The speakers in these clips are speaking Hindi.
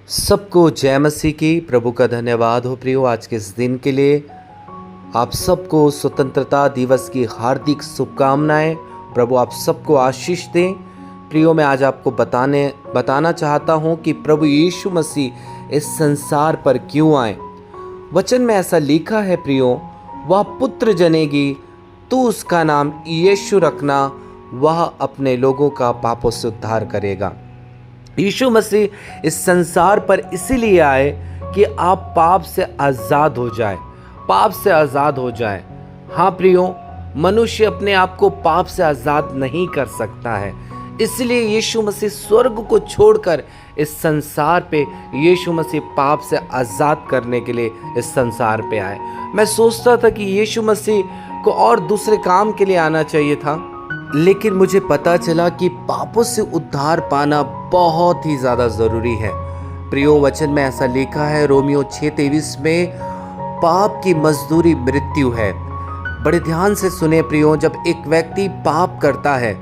सबको जय मसीह की। प्रभु का धन्यवाद हो प्रियो, आज के इस दिन के लिए आप सबको स्वतंत्रता दिवस की हार्दिक शुभकामनाएं। प्रभु आप सबको आशीष दें। प्रियो, मैं आज आपको बताना चाहता हूं कि प्रभु यीशु मसीह इस संसार पर क्यों आए। वचन में ऐसा लिखा है प्रियो, वह पुत्र जनेगी, तू उसका नाम यीशु रखना, वह अपने लोगों का पापों से उद्धार करेगा। यीशु मसीह इस संसार पर इसीलिए आए कि आप पाप से आज़ाद हो जाए, पाप से आज़ाद हो जाए। हाँ प्रियो, मनुष्य अपने आप को पाप से आज़ाद नहीं कर सकता है, इसलिए यीशु मसीह स्वर्ग को छोड़कर इस संसार पे यीशु मसीह पाप से आज़ाद करने के लिए इस संसार पे आए। मैं सोचता था कि यीशु मसीह को और दूसरे काम के लिए आना चाहिए था, लेकिन मुझे पता चला कि पापों से उद्धार पाना बहुत ही ज़्यादा ज़रूरी है। प्रियो, वचन में ऐसा लिखा है रोमियो 6:23 में, पाप की मजदूरी मृत्यु है। बड़े ध्यान से सुने प्रियो, जब एक व्यक्ति पाप करता है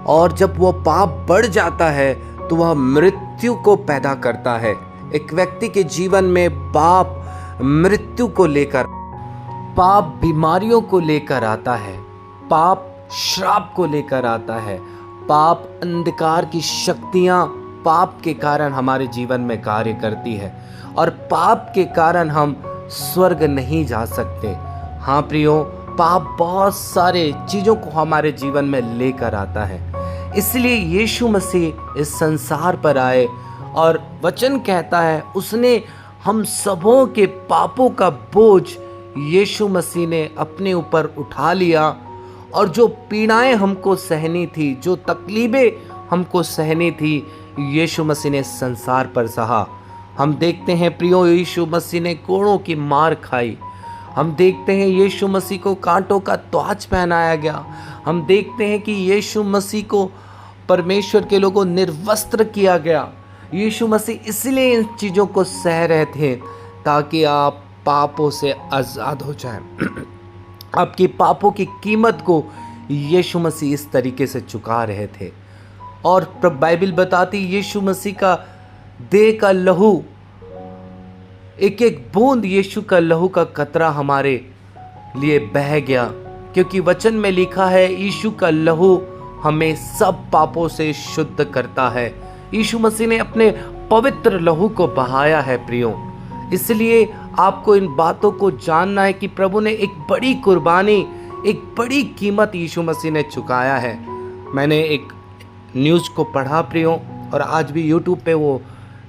और जब वह पाप बढ़ जाता है तो वह मृत्यु को पैदा करता है। एक व्यक्ति के जीवन में पाप मृत्यु को लेकर, पाप बीमारियों को लेकर आता है, पाप श्राप को लेकर आता है। पाप अंधकार की शक्तियां पाप के कारण हमारे जीवन में कार्य करती है और पाप के कारण हम स्वर्ग नहीं जा सकते। हाँ प्रियो, पाप बहुत सारे चीज़ों को हमारे जीवन में लेकर आता है, इसलिए यीशु मसीह इस संसार पर आए और वचन कहता है उसने हम सबों के पापों का बोझ यीशु मसीह ने अपने ऊपर उठा लिया, और जो पीड़ाएं हमको सहनी थी, जो तकलीफें हमको सहनी थी, यीशु मसीह ने संसार पर सहा। हम देखते हैं प्रियो, यीशु मसीह ने कोड़ों की मार खाई। हम देखते हैं यीशु मसीह को कांटों का ताज पहनाया गया। हम देखते हैं कि यीशु मसीह को परमेश्वर के लोगों निर्वस्त्र किया गया। यीशु मसीह इसलिए इन चीज़ों को सह रहे थे ताकि आप पापों से आज़ाद हो जाएं। आपकी पापों की कीमत को यीशु मसीह इस तरीके से चुका रहे थे। और बाइबल बताती यीशु मसीह का देह का लहू, एक एक बूंद यीशु का लहू का कतरा हमारे लिए बह गया, क्योंकि वचन में लिखा है यीशु का लहू हमें सब पापों से शुद्ध करता है। यीशु मसीह ने अपने पवित्र लहू को बहाया है प्रियो। इसलिए आपको इन बातों को जानना है कि प्रभु ने एक बड़ी कुर्बानी, एक बड़ी कीमत यीशु मसीह ने चुकाया है। मैंने एक न्यूज़ को पढ़ा प्रियो, और आज भी यूट्यूब पे वो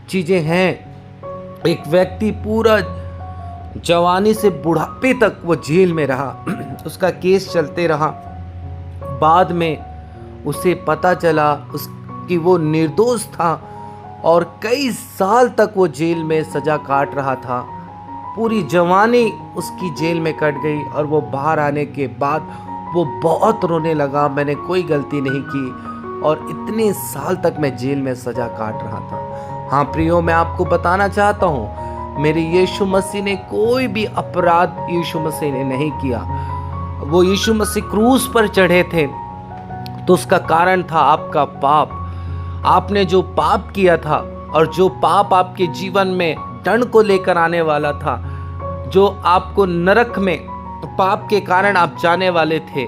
चीज़ें हैं। एक व्यक्ति पूरा जवानी से बुढ़ापे तक वो जेल में रहा, उसका केस चलते रहा। बाद में उसे पता चला कि वो निर्दोष था और कई साल तक वो जेल में सज़ा काट रहा था। पूरी जवानी उसकी जेल में कट गई और वो बाहर आने के बाद वो बहुत रोने लगा, मैंने कोई गलती नहीं की और इतने साल तक मैं जेल में सज़ा काट रहा था। हाँ प्रियो, मैं आपको बताना चाहता हूँ, मेरे यीशु मसीह ने कोई भी अपराध यीशु मसीह ने नहीं किया। वो यीशु मसीह क्रूस पर चढ़े थे तो उसका कारण था आपका पाप। आपने जो पाप किया था और जो पाप आपके जीवन में दंड को लेकर आने वाला था, जो आपको नरक में पाप के कारण आप जाने वाले थे,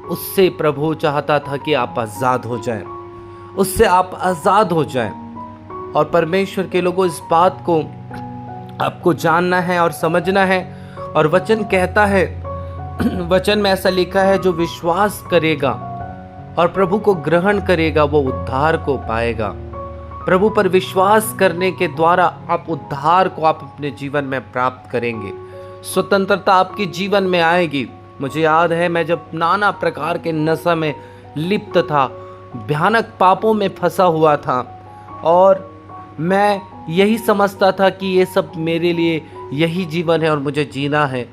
उससे प्रभु चाहता था कि आप आज़ाद हो जाएं, उससे आप आज़ाद हो जाएं। और परमेश्वर के लोगों, इस बात को आपको जानना है और समझना है। और वचन कहता है, वचन में ऐसा लिखा है, जो विश्वास करेगा और प्रभु को ग्रहण करेगा वो उद्धार को पाएगा। प्रभु पर विश्वास करने के द्वारा आप उद्धार को आप अपने जीवन में प्राप्त करेंगे। स्वतंत्रता आपके जीवन में आएगी। मुझे याद है, मैं जब नाना प्रकार के नशा में लिप्त था, भयानक पापों में फंसा हुआ था और मैं यही समझता था कि ये सब मेरे लिए यही जीवन है और मुझे जीना है।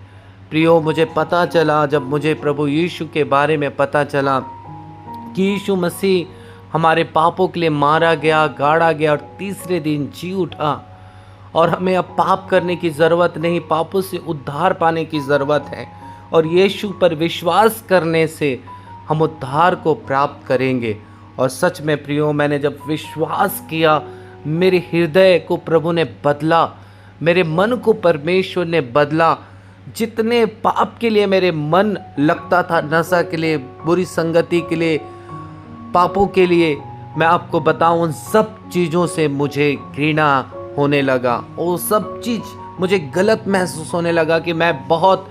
प्रियो, मुझे पता चला, जब मुझे प्रभु यीशु के बारे में पता चला कि यीशु मसीह हमारे पापों के लिए मारा गया, गाड़ा गया और तीसरे दिन जी उठा, और हमें अब पाप करने की ज़रूरत नहीं, पापों से उद्धार पाने की ज़रूरत है। और यीशु पर विश्वास करने से हम उद्धार को प्राप्त करेंगे। और सच में प्रियो, मैंने जब विश्वास किया, मेरे हृदय को प्रभु ने बदला, मेरे मन को परमेश्वर ने बदला। जितने पाप के लिए मेरे मन लगता था, नशा के लिए, बुरी संगति के लिए, पापों के लिए, मैं आपको बताऊं उन सब चीज़ों से मुझे घृणा होने लगा। वो सब चीज़ मुझे गलत महसूस होने लगा कि मैं बहुत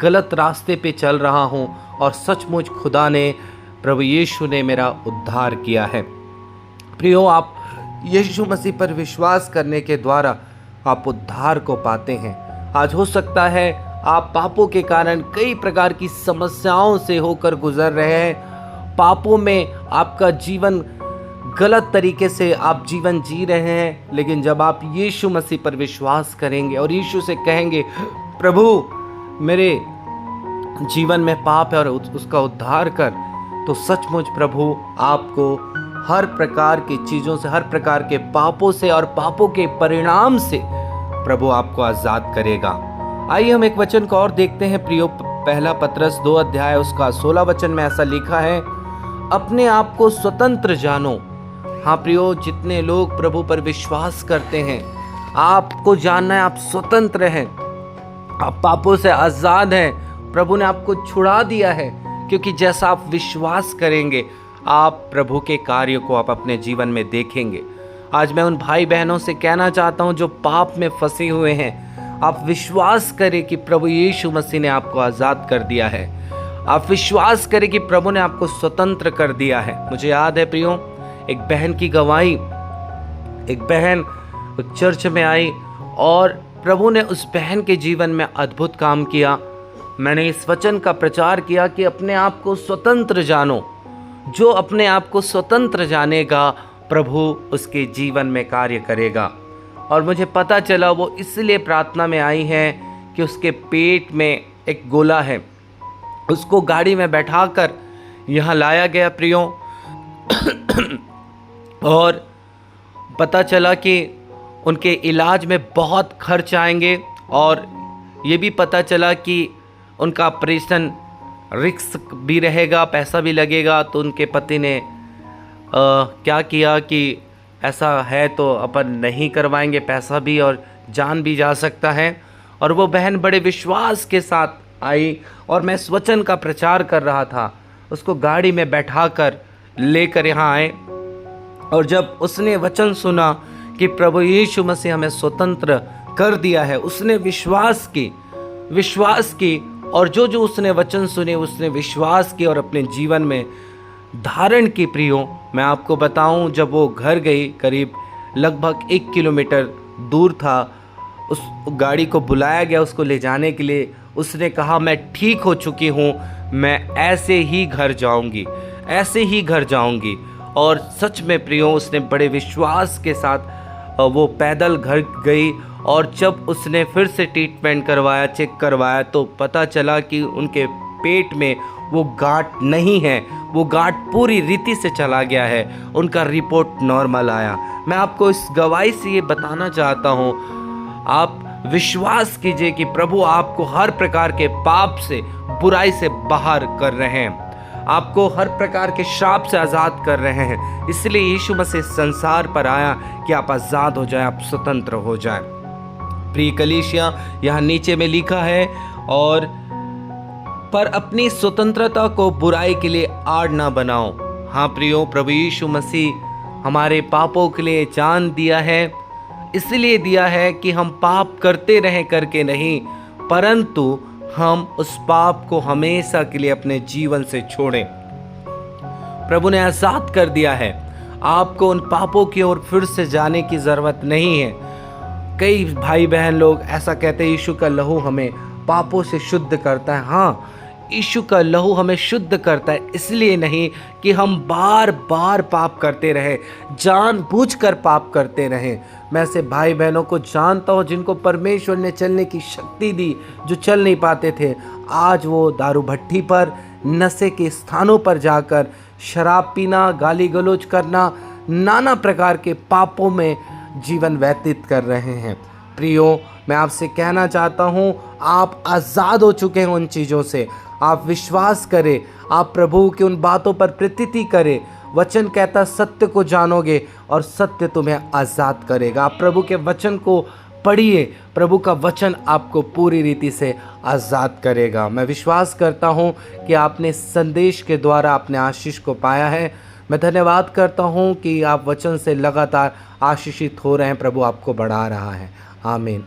गलत रास्ते पे चल रहा हूँ। और सचमुच खुदा ने, प्रभु यीशु ने मेरा उद्धार किया है। प्रियो, आप यीशु मसीह पर विश्वास करने के द्वारा आप उद्धार को पाते हैं। आज हो सकता है आप पापों के कारण कई प्रकार की समस्याओं से होकर गुजर रहे हैं। पापों में आपका जीवन गलत तरीके से आप जीवन जी रहे हैं, लेकिन जब आप यीशु मसीह पर विश्वास करेंगे और यीशु से कहेंगे, प्रभु मेरे जीवन में पाप है और उसका उद्धार कर, तो सचमुच प्रभु आपको हर प्रकार की चीज़ों से, हर प्रकार के पापों से और पापों के परिणाम से प्रभु आपको आज़ाद करेगा। आइए हम एक वचन को और देखते हैं प्रियो। पहला पतरस 2 अध्याय उसका 16 वचन में ऐसा लिखा है, अपने आप को स्वतंत्र जानो। हाँ प्रियो, जितने लोग प्रभु पर विश्वास करते हैं, आपको जानना है आप स्वतंत्र हैं, आप पापों से आज़ाद हैं। प्रभु ने आपको छुड़ा दिया है, क्योंकि जैसा आप विश्वास करेंगे आप प्रभु के कार्य को आप अपने जीवन में देखेंगे। आज मैं उन भाई बहनों से कहना चाहता हूँ जो पाप में फंसे हुए हैं, आप विश्वास करें कि प्रभु यीशु मसीह ने आपको आज़ाद कर दिया है। आप विश्वास करें कि प्रभु ने आपको स्वतंत्र कर दिया है। मुझे याद है प्रियो, एक बहन की गवाही, एक बहन चर्च में आई और प्रभु ने उस बहन के जीवन में अद्भुत काम किया। मैंने इस वचन का प्रचार किया कि अपने आप को स्वतंत्र जानो। जो अपने आप को स्वतंत्र जानेगा, प्रभु उसके जीवन में कार्य करेगा। और मुझे पता चला वो इसलिए प्रार्थना में आई हैं कि उसके पेट में एक गोला है, उसको गाड़ी में बैठाकर यहाँ लाया गया प्रियो। और पता चला कि उनके इलाज में बहुत खर्च आएंगे, और ये भी पता चला कि उनका ऑपरेशन रिस्क भी रहेगा, पैसा भी लगेगा। तो उनके पति ने क्या किया कि ऐसा है तो अपन नहीं करवाएंगे, पैसा भी और जान भी जा सकता है। और वो बहन बड़े विश्वास के साथ आई और मैं इस वचन का प्रचार कर रहा था। उसको गाड़ी में बैठाकर लेकर यहाँ आए, और जब उसने वचन सुना कि प्रभु यीशु मसीह हमें स्वतंत्र कर दिया है, उसने विश्वास की और जो जो उसने वचन सुने उसने विश्वास की और अपने जीवन में धारण की। प्रियो, मैं आपको बताऊं, जब वो घर गई, करीब लगभग 1 किलोमीटर दूर था, उस गाड़ी को बुलाया गया उसको ले जाने के लिए। उसने कहा, मैं ठीक हो चुकी हूँ, मैं ऐसे ही घर जाऊँगी, ऐसे ही घर जाऊँगी। और सच में प्रियो, उसने बड़े विश्वास के साथ वो पैदल घर गई। और जब उसने फिर से ट्रीटमेंट करवाया, चेक करवाया, तो पता चला कि उनके पेट में वो गांठ नहीं है, वो गांठ पूरी रीति से चला गया है। उनका रिपोर्ट नॉर्मल आया। मैं आपको इस गवाही से ये बताना चाहता हूँ, आप विश्वास कीजिए कि प्रभु आपको हर प्रकार के पाप से, बुराई से बाहर कर रहे हैं, आपको हर प्रकार के श्राप से आज़ाद कर रहे हैं। इसलिए यीशु मसीह संसार पर आया कि आप आज़ाद हो जाएं, आप स्वतंत्र हो जाएं। प्रिय कलीसिया, यहाँ नीचे में लिखा है, और पर अपनी स्वतंत्रता को बुराई के लिए आड़ ना बनाओ। हाँ प्रियो, प्रभु यीशु मसीह हमारे पापों के लिए जान दिया है, इसलिए दिया है कि हम पाप करते रहें करके नहीं, परंतु हम उस पाप को हमेशा के लिए अपने जीवन से छोड़ें। प्रभु ने आज़ाद कर दिया है, आपको उन पापों की ओर फिर से जाने की ज़रूरत नहीं है। कई भाई बहन लोग ऐसा कहते हैं, यीशु का लहू हमें पापों से शुद्ध करता है। हाँ, यीशु का लहू हमें शुद्ध करता है, इसलिए नहीं कि हम बार बार पाप करते रहें, जानबूझकर पाप करते रहें। मैं ऐसे भाई बहनों को जानता हूँ जिनको परमेश्वर ने चलने की शक्ति दी, जो चल नहीं पाते थे। आज वो दारू भट्टी पर, नशे के स्थानों पर जाकर शराब पीना, गाली गलौज करना, नाना प्रकार के पापों में जीवन व्यतीत कर रहे हैं। प्रियो, मैं आपसे कहना चाहता हूँ, आप आज़ाद हो चुके हैं उन चीज़ों से। आप विश्वास करें, आप प्रभु की उन बातों पर प्रतीति करें, वचन कहता सत्य को जानोगे और सत्य तुम्हें आज़ाद करेगा। आप प्रभु के वचन को पढ़िए, प्रभु का वचन आपको पूरी रीति से आज़ाद करेगा। मैं विश्वास करता हूँ कि आपने संदेश के द्वारा अपने आशीष को पाया है। मैं धन्यवाद करता हूँ कि आप वचन से लगातार आशीषित हो रहे हैं। प्रभु आपको बढ़ा रहा है। आमीन।